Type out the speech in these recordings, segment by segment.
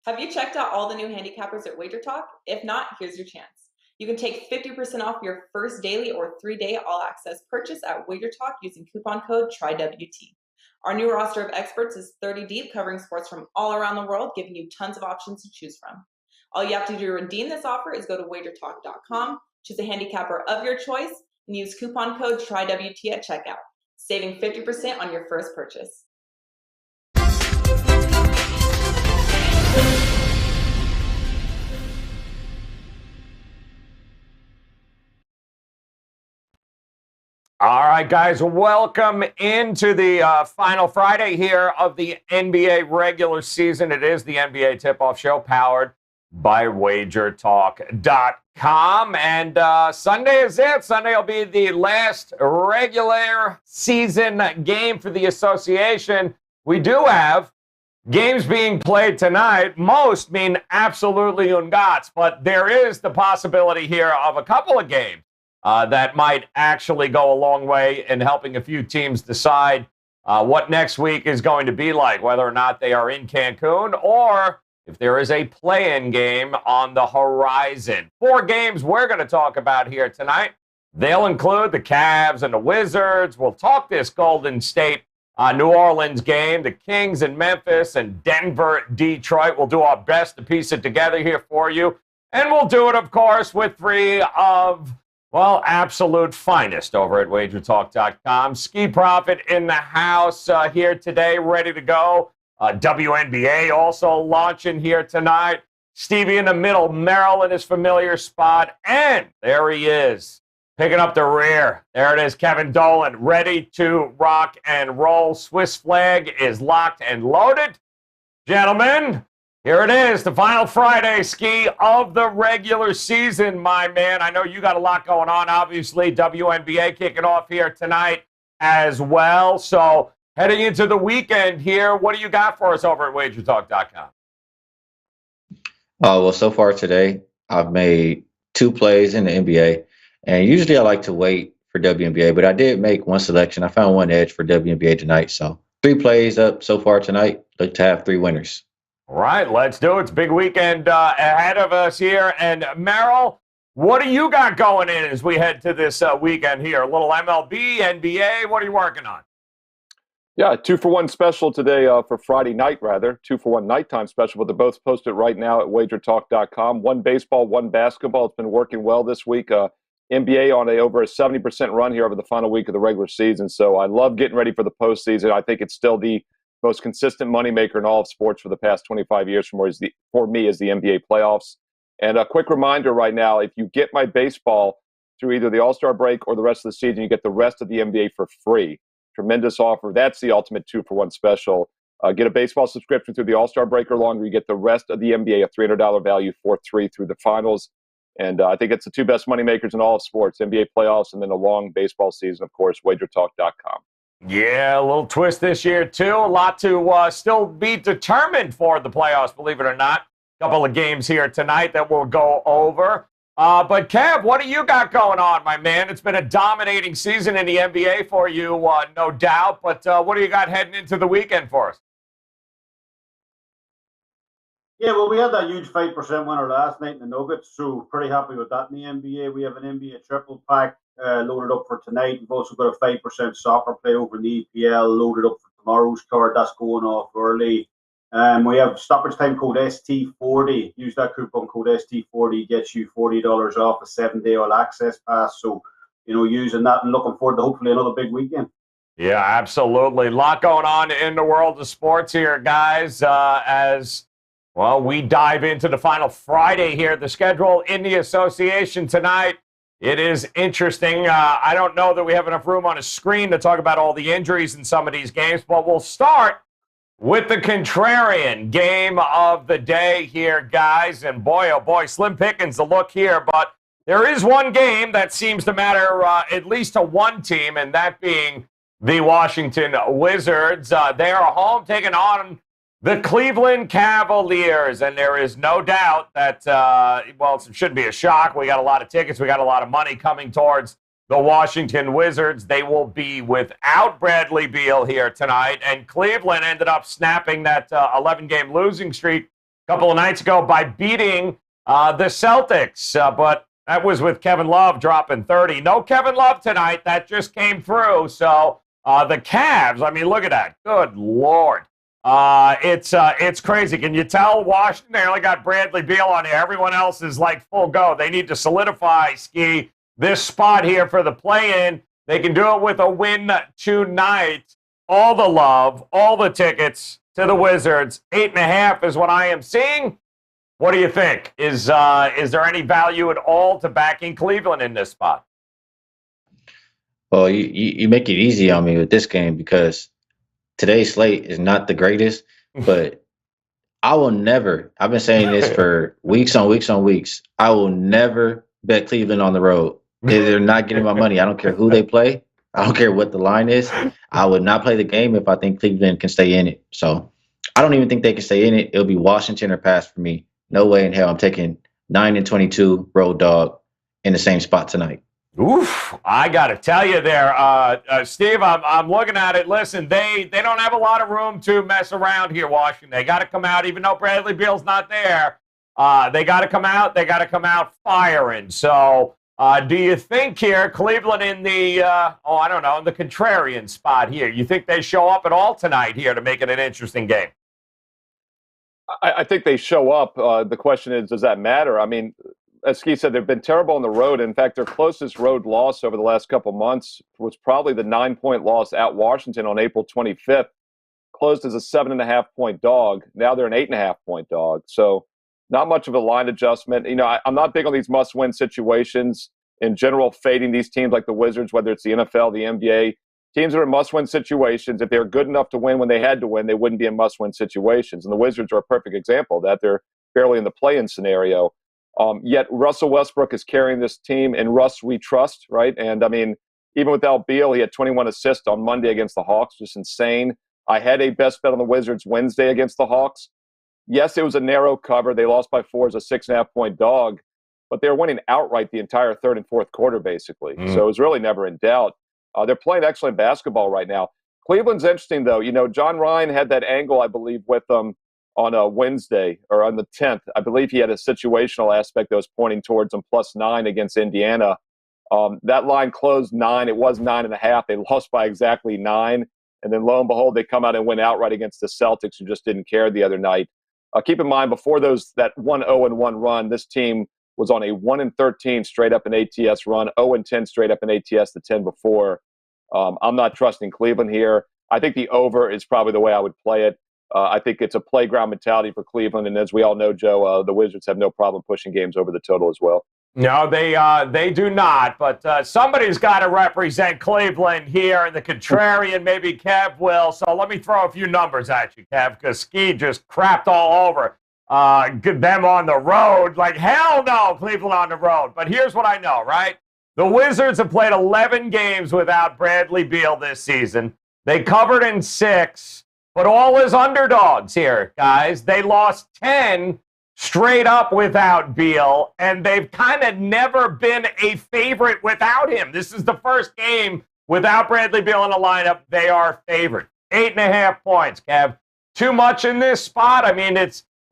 Have you checked out all the new handicappers at WagerTalk? If not, here's your chance. You can take 50% off your first daily or 3-day all-access purchase at WagerTalk using coupon code TRYWT. Our new roster of experts is 30 deep, covering sports from all around the world, giving you tons of options to choose from. All you have to do to redeem this offer is go to WagerTalk.com, choose a handicapper of your choice, and use coupon code TRYWT at checkout, saving 50% on your first purchase. All right, guys, welcome into the final Friday here of the NBA regular season. It is the NBA tip-off show powered by WagerTalk.com. And Sunday is it. Sunday will be the last regular season game for the association. We do have games being played tonight. Most mean absolutely ungats, but there is the possibility here of a couple of games that might actually go a long way in helping a few teams decide what next week is going to be like, whether or not they are in Cancun or if there is a play-in game on the horizon. 4 games we're going to talk about here tonight. They'll include the Cavs and the Wizards. We'll talk this Golden State New Orleans game, the Kings and Memphis, and Denver, Detroit. We'll do our best to piece it together here for you. And we'll do it, of course, with 3 of absolute finest over at WagerTalk.com. Ski Profit in the house here today, ready to go. WNBA also launching here tonight. Stevie in the middle, Merrill in his familiar spot. And there he is, picking up the rear. There it is, Kevin Dolan, ready to rock and roll. Swiss flag is locked and loaded. Gentlemen, here it is, the final Friday ski of the regular season, my man. I know you got a lot going on, obviously. WNBA kicking off here tonight as well. So heading into the weekend here, what do you got for us over at WagerTalk.com? Well, so far today, I've made 2 plays in the NBA. And usually I like to wait for WNBA, but I did make one selection. I found one edge for WNBA tonight. So 3 plays up so far tonight. Look to have 3 winners. All right, let's do it. It's a big weekend ahead of us here. And Merrill, what do you got going in as we head to this weekend here? A little MLB, NBA, what are you working on? Yeah, 2-for-1 special today for Friday night, rather. 2-for-1 nighttime special, but they're both posted right now at WagerTalk.com. 1 baseball, 1 basketball. It's been working well this week. NBA on over a 70% run here over the final week of the regular season. So I love getting ready for the postseason. I think it's still the most consistent moneymaker in all of sports for the past 25 years for me is the NBA playoffs. And a quick reminder right now, if you get my baseball through either the All-Star break or the rest of the season, you get the rest of the NBA for free. Tremendous offer. That's the ultimate 2-for-1 special. Get a baseball subscription through the All-Star break or longer. You get the rest of the NBA, a $300 value for free through the finals. And I think it's the 2 best moneymakers in all of sports, NBA playoffs and then a long baseball season, of course, WagerTalk.com. Yeah, a little twist this year, too. A lot to still be determined for the playoffs, believe it or not. A couple of games here tonight that we'll go over. But, Kev, what do you got going on, my man? It's been a dominating season in the NBA for you, no doubt. But what do you got heading into the weekend for us? Yeah, well, we had that huge 5% winner last night in the Nuggets, so pretty happy with that in the NBA. We have an NBA triple pack loaded up for tonight. We've also got a 5% soccer play over in the EPL loaded up for tomorrow's card. That's going off early. We have stoppage time code ST40. Use that coupon code ST40, gets you $40 off a 7-day all-access pass. So, using that and looking forward to hopefully another big weekend. Yeah, absolutely. A lot going on in the world of sports here, guys, well, we dive into the final Friday here. The schedule in the association tonight, it is interesting. I don't know that we have enough room on a screen to talk about all the injuries in some of these games, but we'll start with the contrarian game of the day here, guys. And boy, oh boy, slim pickings to look here. But there is one game that seems to matter at least to one team, and that being the Washington Wizards. They are home taking on the Cleveland Cavaliers, and there is no doubt that, it shouldn't be a shock. We got a lot of tickets. We got a lot of money coming towards the Washington Wizards. They will be without Bradley Beal here tonight, and Cleveland ended up snapping that 11-game losing streak couple of nights ago by beating the Celtics, but that was with Kevin Love dropping 30. No Kevin Love tonight. That just came through. So the Cavs, I mean, look at that. Good Lord. It's crazy. Can you tell Washington? They only got Bradley Beal on here. Everyone else is like full go. They need to solidify, Ski, this spot here for the play-in. They can do it with a win tonight. All the love, all the tickets to the Wizards. 8.5 is what I am seeing. What do you think? Is there any value at all to backing Cleveland in this spot? Well, you make it easy on me with this game because today's slate is not the greatest, but I will never, I've been saying this for weeks on weeks on weeks, I will never bet Cleveland on the road. They're not getting my money. I don't care who they play. I don't care what the line is. I would not play the game if I think Cleveland can stay in it. So I don't even think they can stay in it. It'll be Washington or pass for me. No way in hell I'm taking 9-22 road dog in the same spot tonight. Oof, I got to tell you there, Steve, I'm looking at it. Listen, they don't have a lot of room to mess around here, Washington. They got to come out, even though Bradley Beal's not there. They got to come out. They got to come out firing. So do you think here, Cleveland in the, I don't know, in the contrarian spot here, you think they show up at all tonight here to make it an interesting game? I think they show up. The question is, does that matter? I mean, as Ski said, they've been terrible on the road. In fact, their closest road loss over the last couple months was probably the 9-point loss at Washington on April 25th. Closed as a 7.5-point dog. Now they're an 8.5-point dog. So not much of a line adjustment. You know, I'm not big on these must-win situations. In general, fading these teams like the Wizards, whether it's the NFL, the NBA. Teams that are in must-win situations, if they're good enough to win when they had to win, they wouldn't be in must-win situations. And the Wizards are a perfect example of that. They're barely in the play-in scenario. Yet Russell Westbrook is carrying this team, and Russ we trust, right? And, I mean, even without Beal, he had 21 assists on Monday against the Hawks, just insane. I had a best bet on the Wizards Wednesday against the Hawks. Yes, it was a narrow cover. They lost by 4 as a 6.5-point dog, but they were winning outright the entire third and fourth quarter, basically. So it was really never in doubt. They're playing excellent basketball right now. Cleveland's interesting, though. You know, John Ryan had that angle, I believe, with them on a Wednesday or on the 10th. I believe he had a situational aspect that was pointing towards them +9 against Indiana. That line closed 9. It was 9.5. They lost by exactly 9. And then lo and behold, they come out and win outright against the Celtics, who just didn't care the other night. Keep in mind, before that 1-0-1 run, this team was on a 1-13 straight up in ATS run, 0-10 straight up in ATS the 10 before. I'm not trusting Cleveland here. I think the over is probably the way I would play it. I think it's a playground mentality for Cleveland, and as we all know, Joe, the Wizards have no problem pushing games over the total as well. No, they do not, but somebody's got to represent Cleveland here, and the contrarian, maybe Kev will. So let me throw a few numbers at you, Kev, because Ski just crapped all over them on the road. Like, hell no, Cleveland on the road. But here's what I know, right? The Wizards have played 11 games without Bradley Beal this season. They covered in 6, but all is underdogs here, guys. They lost 10 straight up without Beal, and they've kind of never been a favorite without him. This is the first game without Bradley Beal in the lineup. They are favored. 8.5 points, Kev. Too much in this spot? I mean,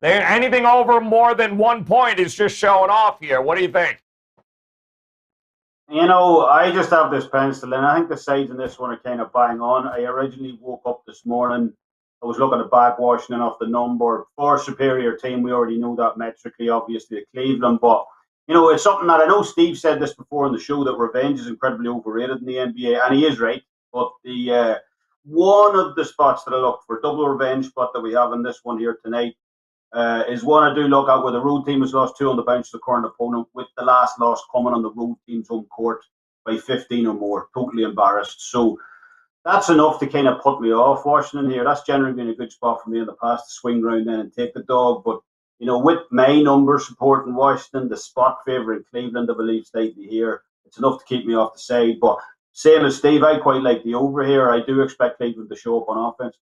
anything over more than 1 point is just showing off here. What do you think? You know, I just have this pencil, and I think the sides in this one are kind of bang on. I originally woke up this morning. I was looking at back Washington off the number. For superior team, we already know that metrically, obviously, at Cleveland. But, you know, it's something that I know Steve said this before on the show, that revenge is incredibly overrated in the NBA, and he is right. But the one of the spots that I look for, double revenge spot that we have in this one here tonight, is one I do look at where the road team has lost 2 on the bounce to the current opponent, with the last loss coming on the road team's home court by 15 or more. Totally embarrassed. So that's enough to kind of put me off Washington here. That's generally been a good spot for me in the past to swing round then and take the dog. But, you know, with my number supporting Washington, the spot favouring Cleveland, I believe, slightly here, it's enough to keep me off the side. But same as Steve, I quite like the over here. I do expect Cleveland to show up on offense.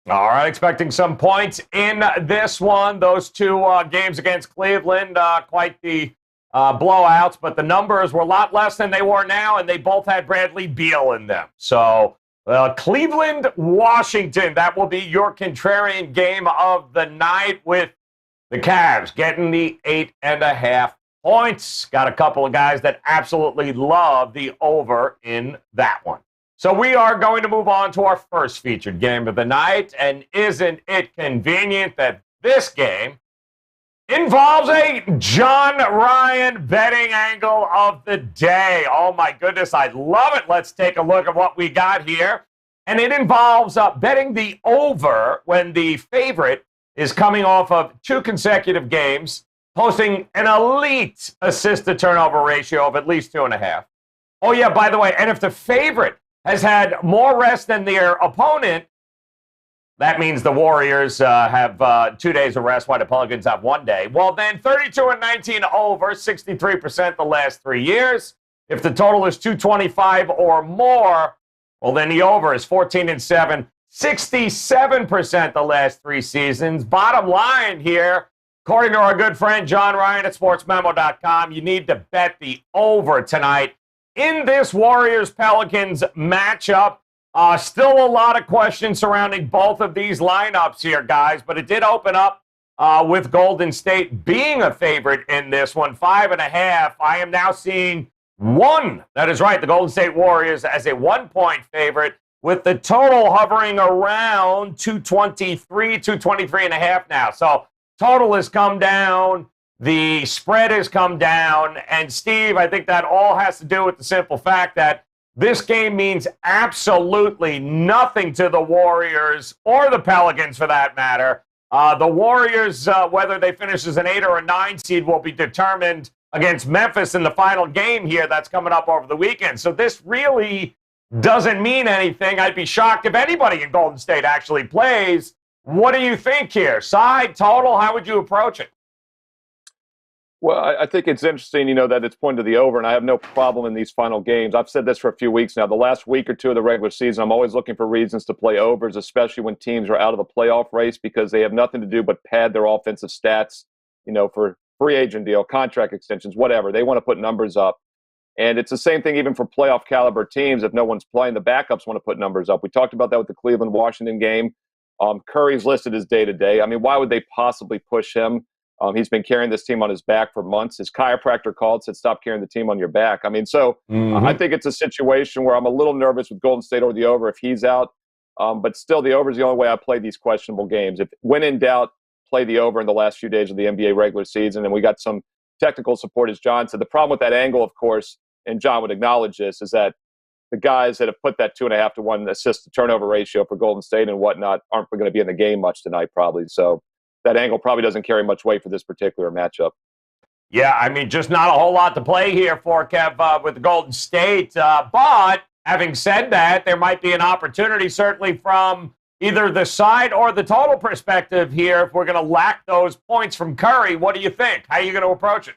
All right, expecting some points in this one. Those 2 games against Cleveland, quite the blowouts, but the numbers were a lot less than they were now, and they both had Bradley Beal in them. So Cleveland, Washington, that will be your contrarian game of the night, with The Cavs getting the 8.5 points. Got a couple of guys that absolutely love the over in that one. So we are going to move on to our first featured game of the night. And isn't it convenient that this game involves a John Ryan betting angle of the day? Oh my goodness, I love it. Let's take a look at what we got here. And it involves betting the over when the favorite is coming off of 2 consecutive games, posting an elite assist-to-turnover ratio of at least 2.5. Oh yeah, by the way, and if the favorite has had more rest than their opponent, that means the Warriors have 2 days of rest while the Pelicans have 1 day. Well, then 32-19 over, 63% the last 3 years. If the total is 225 or more, well, then the over is 14-7, 67% the last 3 seasons. Bottom line here, according to our good friend John Ryan at sportsmemo.com, you need to bet the over tonight in this Warriors-Pelicans matchup. Still a lot of questions surrounding both of these lineups here, guys, but it did open up with Golden State being a favorite in this one, 5.5. I am now seeing 1. That is right, the Golden State Warriors as a 1-point favorite, with the total hovering around 223.5 now. So total has come down, the spread has come down, and Steve, I think that all has to do with the simple fact that this game means absolutely nothing to the Warriors or the Pelicans for that matter. The Warriors, whether they finish as an 8 or a 9 seed, will be determined against Memphis in the final game here that's coming up over the weekend. So this really doesn't mean anything. I'd be shocked if anybody in Golden State actually plays. What do you think here? Side, total, how would you approach it? Well, I think it's interesting, that it's pointed to the over, and I have no problem in these final games. I've said this for a few weeks now. The last week or two of the regular season, I'm always looking for reasons to play overs, especially when teams are out of the playoff race, because they have nothing to do but pad their offensive stats, for free agent deal, contract extensions, whatever. They want to put numbers up. And it's the same thing even for playoff caliber teams. If no one's playing, the backups want to put numbers up. We talked about that with the Cleveland-Washington game. Curry's listed as day-to-day. I mean, why would they possibly push him? He's been carrying this team on his back for months. His chiropractor called, said, stop carrying the team on your back. I mean, I think it's a situation where I'm a little nervous with Golden State or the over if he's out. But still, the over is the only way I play these questionable games. If when in doubt, play the over in the last few days of the NBA regular season. And we got some technical support, as John said. The problem with that angle, of course, and John would acknowledge this, is that the guys that have put that 2.5 to 1 assist to turnover ratio for Golden State and whatnot aren't going to be in the game much tonight, probably. So that angle probably doesn't carry much weight for this particular matchup. Yeah, I mean, just not a whole lot to play here for Kev with Golden State. But having said that, there might be an opportunity, certainly from either the side or the total perspective here, if we're going to lack those points from Curry. What do you think? How are you going to approach it?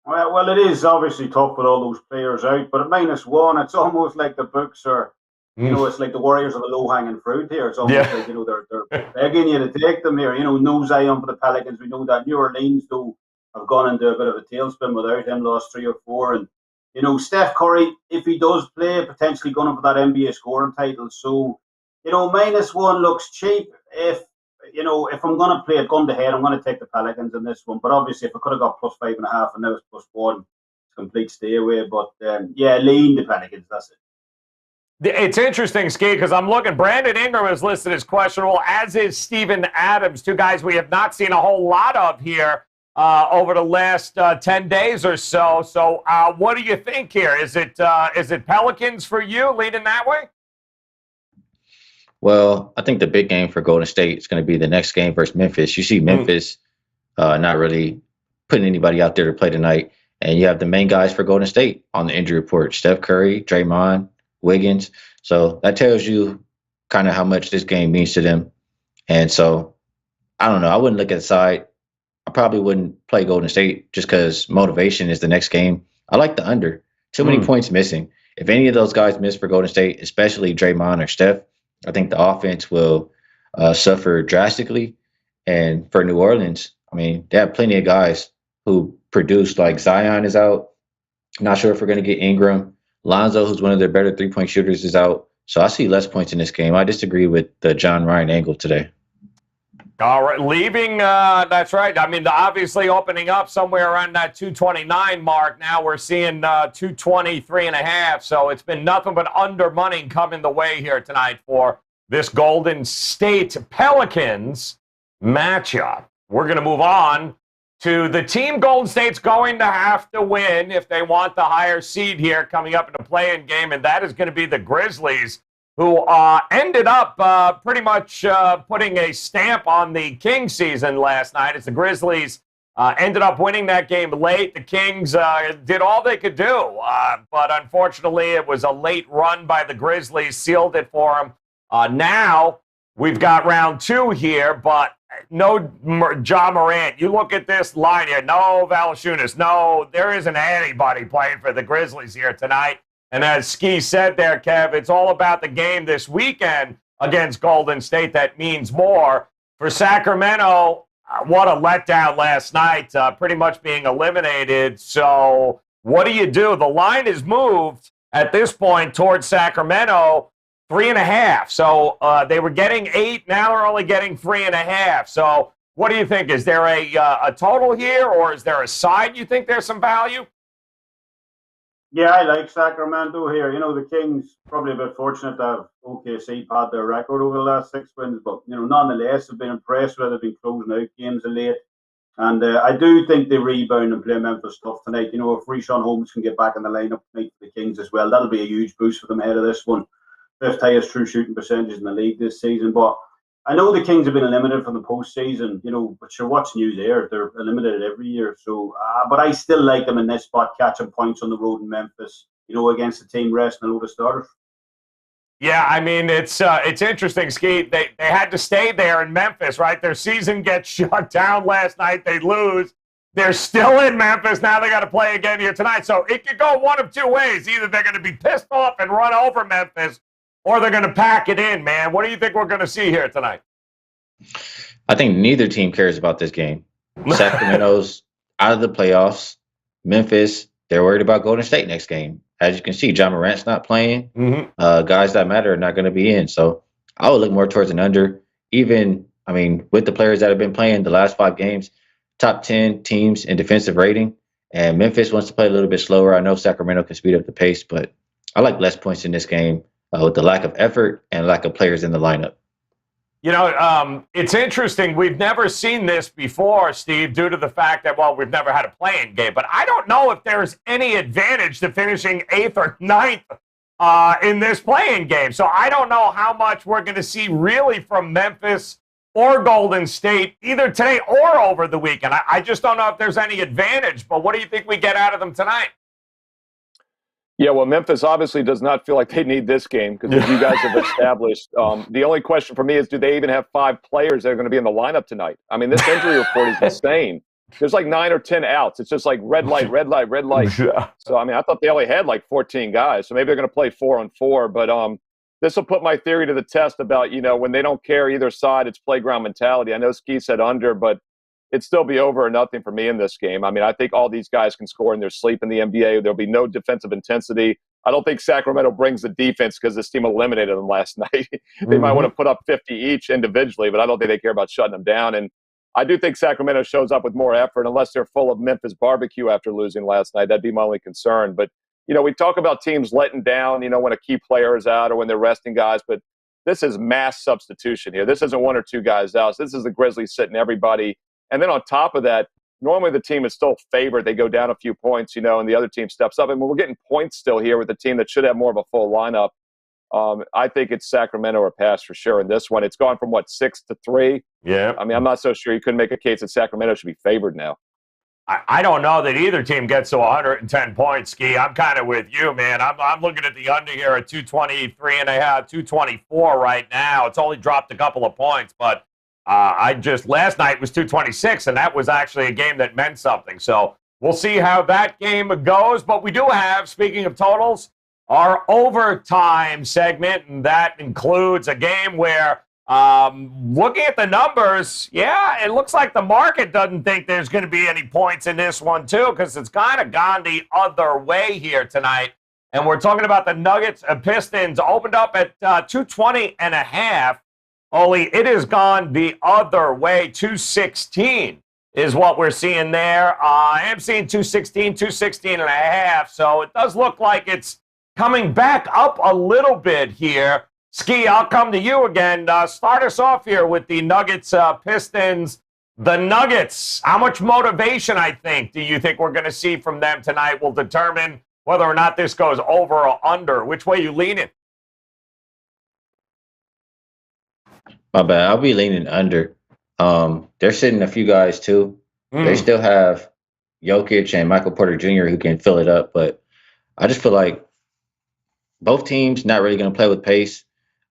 Well, it is obviously tough with all those players out, but at -1, it's almost like the books are, it's like the Warriors are the low-hanging fruit here. It's almost like, they're begging you to take them here. No Zion for the Pelicans. We know that New Orleans, though, have gone into a bit of a tailspin without him, lost 3 or 4. And, Steph Curry, if he does play, potentially going for that NBA scoring title. So, -1 looks cheap. If I'm going to play it gun to head, I'm going to take the Pelicans in this one. But obviously, if I could have got +5.5 and now it's +1, it's a complete stay away. But lean the Pelicans, that's it. It's interesting, Ski, because I'm looking. Brandon Ingram is listed as questionable, as is Steven Adams, 2 guys we have not seen a whole lot of here over the last 10 days or so. So what do you think here? Is it Pelicans for you, leading that way? Well, I think the big game for Golden State is going to be the next game versus Memphis. You see Memphis not really putting anybody out there to play tonight. And you have the main guys for Golden State on the injury report: Steph Curry, Draymond, Wiggins. So that tells you kind of how much this game means to them. And so, I don't know. I wouldn't look at the side. I probably wouldn't play Golden State just because motivation is the next game. I like the under. Too many points missing. If any of those guys miss for Golden State, especially Draymond or Steph, I think the offense will suffer drastically. And for New Orleans, I mean, they have plenty of guys who produce. Like Zion is out. Not sure if we're going to get Ingram. Lonzo, who's one of their better three-point shooters, is out. So I see less points in this game. I disagree with the John Ryan angle today. All right, leaving, that's right. I mean, obviously opening up somewhere around that 229 mark. Now we're seeing 223.5. So it's been nothing but under money coming the way here tonight for this Golden State Pelicans matchup. We're going to move on to the team Golden State's going to have to win if they want the higher seed here coming up in the play-in game, and that is going to be the Grizzlies, who ended up pretty much putting a stamp on the Kings season last night as the Grizzlies ended up winning that game late. The Kings did all they could do, but unfortunately it was a late run by the Grizzlies, sealed it for them. Now we've got round 2 here, but no Ja Morant. You look at this line here, no Valanciunas, no, there isn't anybody playing for the Grizzlies here tonight. And as Ski said there, Kev, it's all about the game this weekend against Golden State that means more. For Sacramento, what a letdown last night, pretty much being eliminated. So what do? The line is moved at this point towards Sacramento, 3.5. So they were getting 8, now they're only getting 3.5. So what do you think? Is there a total here, or is there a side you think there's some value? Yeah, I like Sacramento here. You know, the Kings probably a bit fortunate to have OKC pad their record over the last 6 wins, but, you know, nonetheless, have been impressed with it, been closing out games of late. And I do think they rebound and play Memphis tough tonight. You know, if Richaun Holmes can get back in the lineup tonight for the Kings as well, that'll be a huge boost for them ahead of this one. 5th highest true shooting percentage in the league this season. But I know the Kings have been eliminated from the postseason, you know, but sure, what's new there? They're eliminated every year. So, but I still like them in this spot, catching points on the road in Memphis, you know, against a team resting a load of starters. Yeah, I mean, it's interesting, Ski. They had to stay there in Memphis, right? Their season gets shut down last night. They lose. They're still in Memphis. Now they got to play again here tonight. So it could go one of two ways. Either they're going to be pissed off and run over Memphis, or they're going to pack it in, man. What do you think we're going to see here tonight? I think neither team cares about this game. Sacramento's out of the playoffs. Memphis, they're worried about Golden State next game. As you can see, Ja Morant's not playing. Guys that matter are not going to be in. So I would look more towards an under. Even, I mean, with the players that have been playing the last 5 games, top 10 teams in defensive rating. And Memphis wants to play a little bit slower. I know Sacramento can speed up the pace, but I like less points in this game with the lack of effort and lack of players in the lineup. You know, it's interesting. We've never seen this before, Steve, due to the fact that, well, we've never had a play-in game. But I don't know if there's any advantage to finishing 8th or 9th in this play-in game. So I don't know how much we're going to see really from Memphis or Golden State, either today or over the weekend. I just don't know if there's any advantage. But what do you think we get out of them tonight? Yeah, well, Memphis obviously does not feel like they need this game because, as you guys have established, the only question for me is, do they even have 5 players that are going to be in the lineup tonight? I mean, this injury report is insane. There's like 9 or 10 outs. It's just like red light, red light, red light. So, I mean, I thought they only had like 14 guys. So maybe they're going to play 4-on-4. But this will put my theory to the test about, you know, when they don't care either side, it's playground mentality. I know Ski said under, but it'd still be over or nothing for me in this game. I mean, I think all these guys can score in their sleep in the NBA. There'll be no defensive intensity. I don't think Sacramento brings the defense because this team eliminated them last night. They might want to put up 50 each individually, but I don't think they care about shutting them down. And I do think Sacramento shows up with more effort, unless they're full of Memphis barbecue after losing last night. That'd be my only concern. But, you know, we talk about teams letting down, you know, when a key player is out or when they're resting guys, but this is mass substitution here. This isn't 1 or 2 guys out. This is the Grizzlies sitting everybody. And then on top of that, normally the team is still favored. They go down a few points, you know, and the other team steps up. And we're getting points still here with the team that should have more of a full lineup. I think it's Sacramento or pass for sure in this one. It's gone from, 6-3? Yeah. I mean, I'm not so sure. You couldn't make a case that Sacramento should be favored now. I don't know that either team gets to 110 points, Ski. I'm kind of with you, man. I'm looking at the under here at 223.5, 224 right now. It's only dropped a couple of points, but last night was 226, and that was actually a game that meant something. So we'll see how that game goes. But we do have, speaking of totals, our overtime segment, and that includes a game where, looking at the numbers, yeah, it looks like the market doesn't think there's going to be any points in this one, too, because it's kind of gone the other way here tonight. And we're talking about the Nuggets and Pistons, opened up at 220.5. Only it has gone the other way. 216 is what we're seeing there. I am seeing 216, 216 and a half. So it does look like it's coming back up a little bit here. Ski, I'll come to you again. Start us off here with the Nuggets, Pistons. The Nuggets, how much motivation, I think, do you think we're going to see from them tonight will determine whether or not this goes over or under? Which way you leaning? My bad. I'll be leaning under. They're sitting a few guys too. They still have Jokic and Michael Porter Jr. who can fill it up, but I just feel like both teams not really going to play with pace.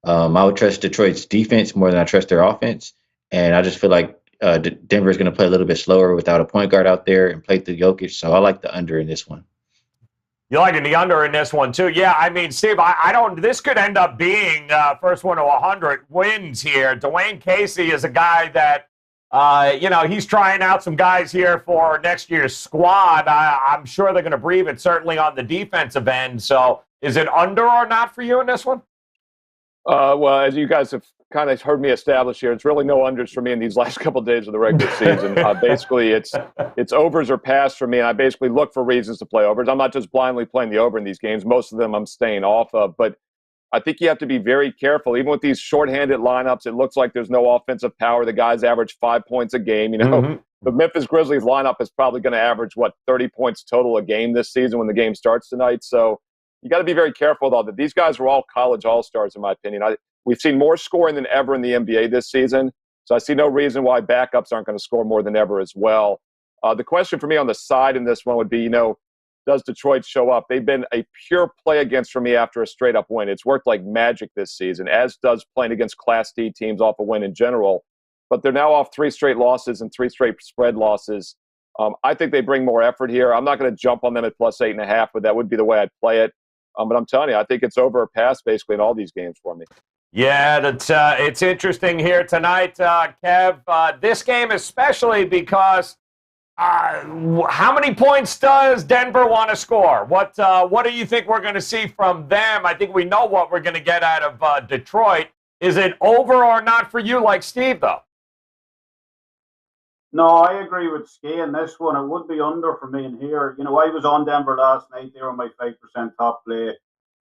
I would trust Detroit's defense more than I trust their offense, and I just feel like Denver is going to play a little bit slower without a point guard out there and play through Jokic. So I like the under in this one. You liking the under in this one, too? Yeah, I mean, Steve, I don't – this could end up being first one to 100 wins here. Dwayne Casey is a guy that, he's trying out some guys here for next year's squad. I'm sure they're going to breathe it, certainly on the defensive end. So is it under or not for you in this one? Well, as you guys have kind of heard me establish here, it's really no unders for me in these last couple of days of the regular season. Basically, it's overs or pass for me, and I basically look for reasons to play overs. I'm not just blindly playing the over in these games. Most of them I'm staying off of, but I think you have to be very careful. Even with these shorthanded lineups, it looks like there's no offensive power. The guys average 5 points a game. The Memphis Grizzlies lineup is probably going to average, 30 points total a game this season when the game starts tonight. So you got to be very careful, though, that these guys were all college all-stars, in my opinion. We've seen more scoring than ever in the NBA this season, so I see no reason why backups aren't going to score more than ever as well. The question for me on the side in this one would be, does Detroit show up? They've been a pure play against for me after a straight-up win. It's worked like magic this season, as does playing against Class D teams off a win in general. But they're now off 3 straight losses and 3 straight spread losses. I think they bring more effort here. I'm not going to jump on them at plus 8.5, but that would be the way I'd play it. But I'm telling you, I think it's over or pass basically in all these games for me. Yeah, it's interesting here tonight, Kev. This game especially because how many points does Denver want to score? What do you think we're going to see from them? I think we know what we're going to get out of Detroit. Is it over or not for you like Steve, though? No, I agree with Ski in this one. It would be under for me in here. I was on Denver last night. They were my 5% top play.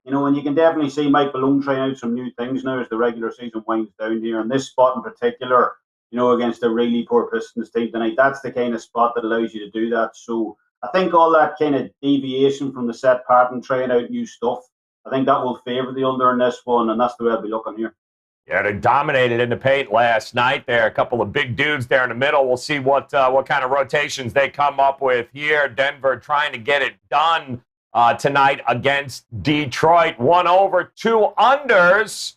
And you can definitely see Mike Malone trying out some new things now as the regular season winds down here. And this spot in particular, against a really poor Pistons team tonight, that's the kind of spot that allows you to do that. So I think all that kind of deviation from the set pattern, trying out new stuff, I think that will favour the under in this one, and that's the way I'll be looking here. Yeah, they dominated in the paint last night. There are a couple of big dudes there in the middle. We'll see what kind of rotations they come up with here. Denver trying to get it done tonight against Detroit. 1 over, 2 unders.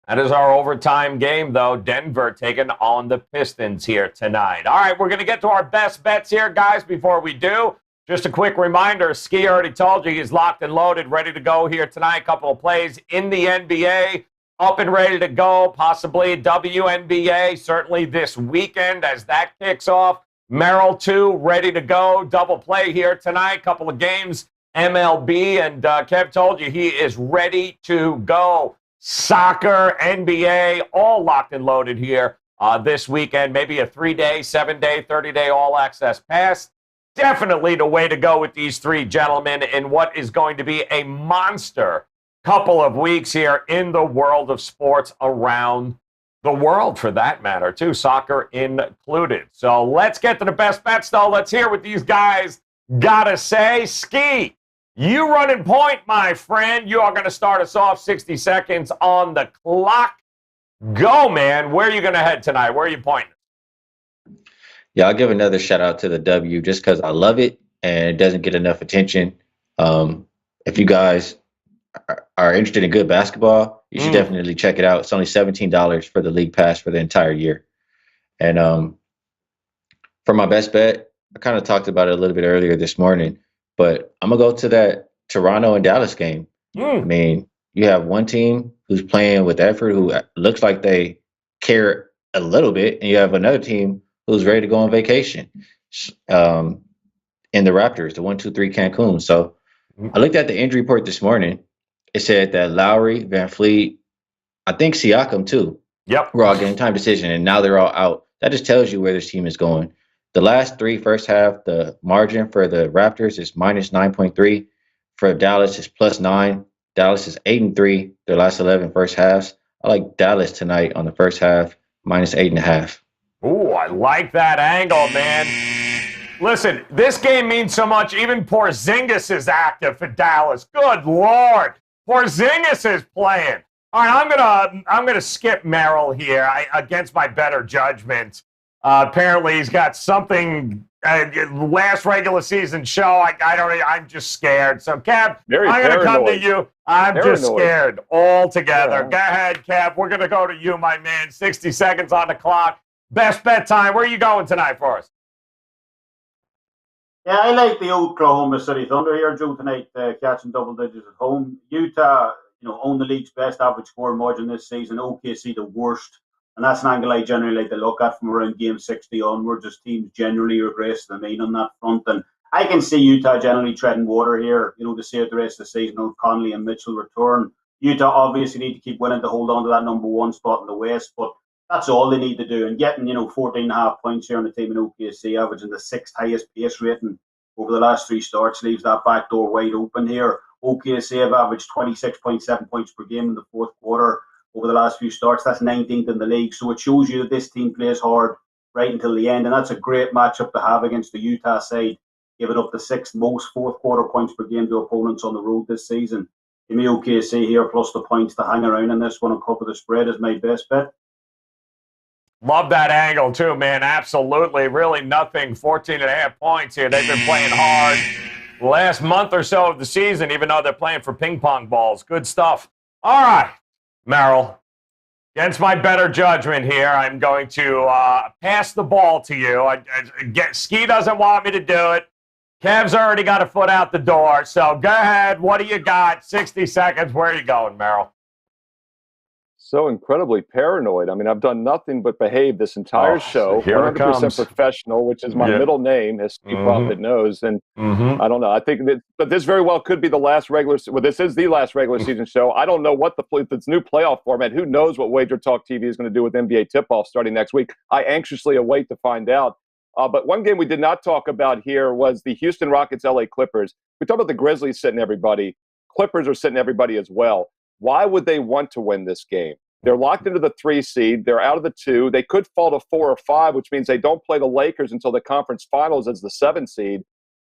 That is our overtime game, though. Denver taking on the Pistons here tonight. All right, we're going to get to our best bets here, guys. Before we do, just a quick reminder. Ski already told you he's locked and loaded, ready to go here tonight. Couple of plays in the NBA. Up and ready to go, possibly WNBA, certainly this weekend as that kicks off. Merrill, too, ready to go. Double play here tonight, couple of games, MLB, and Kev told you he is ready to go. Soccer, NBA, all locked and loaded here this weekend. Maybe a 3-day, 7-day, 30-day all-access pass. Definitely the way to go with these 3 gentlemen in what is going to be a monster couple of weeks here in the world of sports around the world, for that matter, too, soccer included. So let's get to the best bets, though. Let's hear what these guys gotta say. Ski, you running point, my friend. You are going to start us off. 60 seconds on the clock. Go, man. Where are you going to head tonight? Where are you pointing? Yeah, I'll give another shout out to the W just because I love it and it doesn't get enough attention. If you guys are interested in good basketball, you should definitely check it out. It's only $17 for the league pass for the entire year. And for my best bet, I kind of talked about it a little bit earlier this morning, but I'm going to go to that Toronto and Dallas game. I mean, you have one team who's playing with effort, who looks like they care a little bit, and you have another team who's ready to go on vacation in the Raptors, the 1-2-3 Cancun. So I looked at the injury report this morning. It said that Lowry, Van Fleet, I think Siakam too, Yep. were all game time decision, and now they're all out. That just tells you where this team is going. The last three first half, the margin for the Raptors is minus 9.3. For Dallas, is plus 9. Dallas is 8-3. Their last 11 first halves. I like Dallas tonight on the first half, minus 8.5. Ooh, I like that angle, man. Listen, this game means so much. Even Porzingis is active for Dallas. Good Lord. Porzingis is playing. All right, I'm gonna skip Merrill here against my better judgment. Apparently, he's got something. Last regular season show. I'm just scared. So, Kev, I'm gonna come to you. I'm just scared altogether. Yeah. Go ahead, Kev. We're gonna go to you, my man. 60 seconds on the clock. Best bet time. Where are you going tonight for us? Yeah, I like the Oklahoma City Thunder here, Joe, tonight, catching double digits at home. Utah, own the league's best average score margin this season. OKC the worst. And that's an angle I generally like to look at from around game 60 onwards, as teams generally regress to the mean on that front. And I can see Utah generally treading water here, to see out the rest of the season. Conley and Mitchell return. Utah obviously need to keep winning to hold on to that number one spot in the West, but that's all they need to do. And getting, 14.5 points here on the team in OKC, averaging the sixth highest pace rating over the last three starts, leaves that back door wide open here. OKC have averaged 26.7 points per game in the fourth quarter over the last few starts. That's 19th in the league. So it shows you that this team plays hard right until the end. And that's a great matchup to have against the Utah side, giving up the sixth most fourth quarter points per game to opponents on the road this season. Give me OKC here, plus the points to hang around in this one and cover the spread is my best bet. Love that angle, too, man. Absolutely. Really nothing. 14.5 points here. They've been playing hard the last month or so of the season, even though they're playing for ping pong balls. Good stuff. All right, Merrill. Against my better judgment here, I'm going to pass the ball to you. Ski doesn't want me to do it. Kev's already got a foot out the door. So go ahead. What do you got? 60 seconds. Where are you going, Merrill? So incredibly paranoid. I mean, I've done nothing but behave this entire show. Here 100% professional, which is my middle name, as Steve Profit knows. And I don't know. I think that, but this very well could be the last regular. Well, this is the last regular season show. I don't know what this new playoff format. Who knows what Wager Talk TV is going to do with NBA tip-off starting next week? I anxiously await to find out. But one game we did not talk about here was the Houston Rockets, LA Clippers. We talked about the Grizzlies sitting everybody. Clippers are sitting everybody as well. Why would they want to win this game? They're locked into the 3 seed. They're out of the 2. They could fall to 4 or 5, which means they don't play the Lakers until the conference finals as the 7 seed.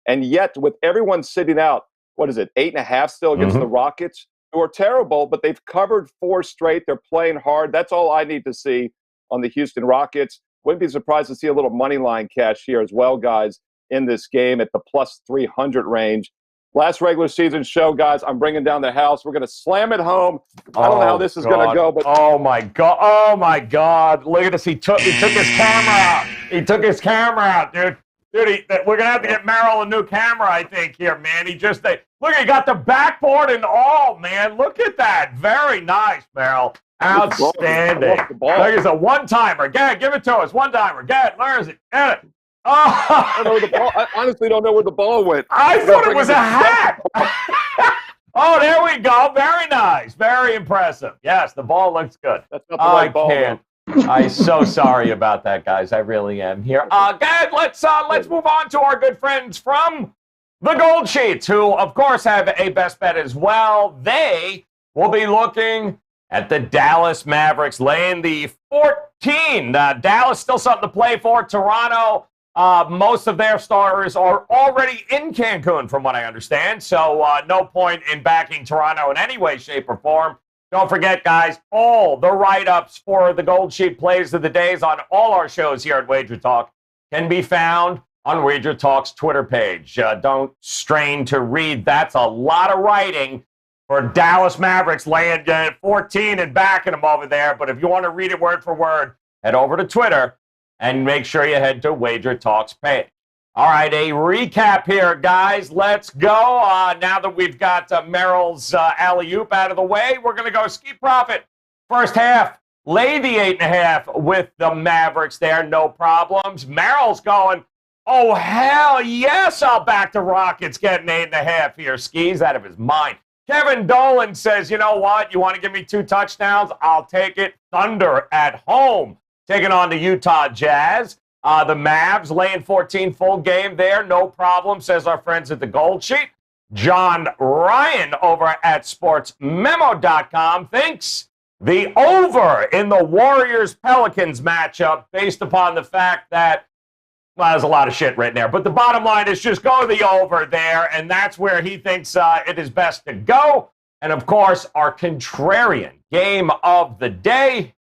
And yet, with everyone sitting out, 8.5 still against the Rockets, who are terrible, but they've covered 4 straight. They're playing hard. That's all I need to see on the Houston Rockets. Wouldn't be surprised to see a little money line cash here as well, guys, in this game at the plus 300 range. Last regular season show, guys. I'm bringing down the house. We're going to slam it home. I don't know how this is going to go, but oh my god! Look at this. He took his camera out. He took his camera out, dude. We're gonna have to get Merrill a new camera, I think. Here, man. He got the backboard and all, man. Look at that. Very nice, Merrill. Outstanding. Look, it's a one-timer. Get it. Give it to us. One-timer. Get it. Where is it? Get it. Oh. I don't know where the ball. I honestly don't know where the ball went. I thought it was a hat. Oh, there we go. Very nice. Very impressive. Yes, the ball looks good. That's not the right ball. I'm so sorry about that, guys. I really am here. Good. Let's move on to our good friends from the Goldsheet, who, of course, have a best bet as well. They will be looking at the Dallas Mavericks, laying the 14. Dallas still something to play for. Toronto. Most of their starters are already in Cancun, from what I understand. So no point in backing Toronto in any way, shape, or form. Don't forget, guys, all the write-ups for the Goldsheet plays of the days on all our shows here at Wager Talk can be found on Wager Talk's Twitter page. Don't strain to read. That's a lot of writing for Dallas Mavericks laying 14 and backing them over there. But if you want to read it word for word, head over to Twitter. And make sure you head to Wager Talk's page. All right, a recap here, guys. Let's go. Now that we've got Merrill's alley-oop out of the way, we're going to go Ski Profit. First half, lay the 8.5 with the Mavericks there, no problems. Merrill's going, oh, hell yes, I'll back the Rockets getting 8.5 here. Ski's out of his mind. Kevin Dolan says, you know what? You want to give me 2 touchdowns? I'll take it. Thunder at home, taking on the Utah Jazz. The Mavs laying 14 full game there. No problem, says our friends at the Goldsheet. John Ryan over at sportsmemo.com thinks the over in the Warriors-Pelicans matchup based upon the fact that, well, there's a lot of shit written there. But the bottom line is just go the over there, and that's where he thinks it is best to go. And, of course, our contrarian game of the day,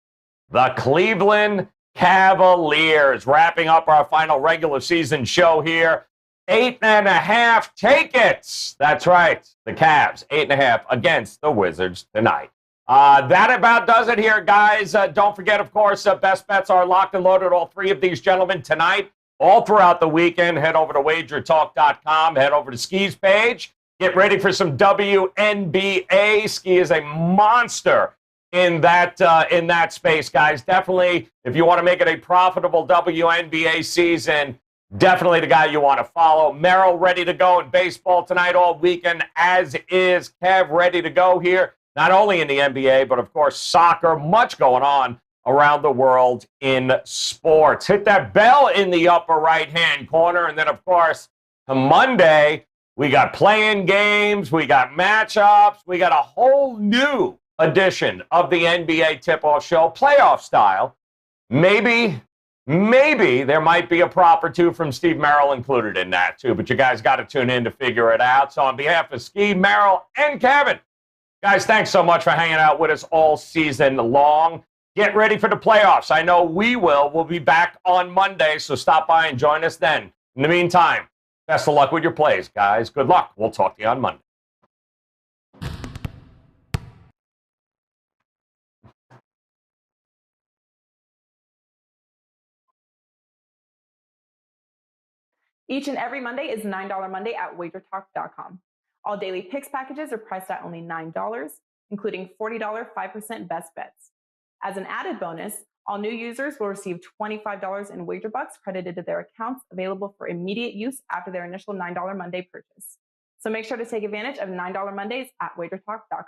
the Cleveland Cavaliers, wrapping up our final regular season show here. 8.5, take it. That's right, the Cavs, 8.5 against the Wizards tonight. That about does it here, guys. Don't forget, of course, best bets are locked and loaded. All three of these gentlemen tonight, all throughout the weekend. Head over to WagerTalk.com. Head over to Ski's page. Get ready for some WNBA. Ski is a monster in that space, guys. Definitely, if you want to make it a profitable WNBA season, definitely the guy you want to follow. Merrill ready to go in baseball tonight all weekend, as is Kev ready to go here, not only in the NBA, but, of course, soccer. Much going on around the world in sports. Hit that bell in the upper right-hand corner. And then, of course, on Monday, we got playing games, we got matchups, we got a whole new edition of the NBA tip-off show, playoff style. Maybe there might be a prop or two from Steve Merrill included in that, too. But you guys got to tune in to figure it out. So on behalf of Ski, Merrill, and Kevin, guys, thanks so much for hanging out with us all season long. Get ready for the playoffs. I know we will. We'll be back on Monday, so stop by and join us then. In the meantime, best of luck with your plays, guys. Good luck. We'll talk to you on Monday. Each and every Monday is $9 Monday at WagerTalk.com. All daily picks packages are priced at only $9, including $40 5% best bets. As an added bonus, all new users will receive $25 in WagerBucks credited to their accounts, available for immediate use after their initial $9 Monday purchase. So make sure to take advantage of $9 Mondays at WagerTalk.com.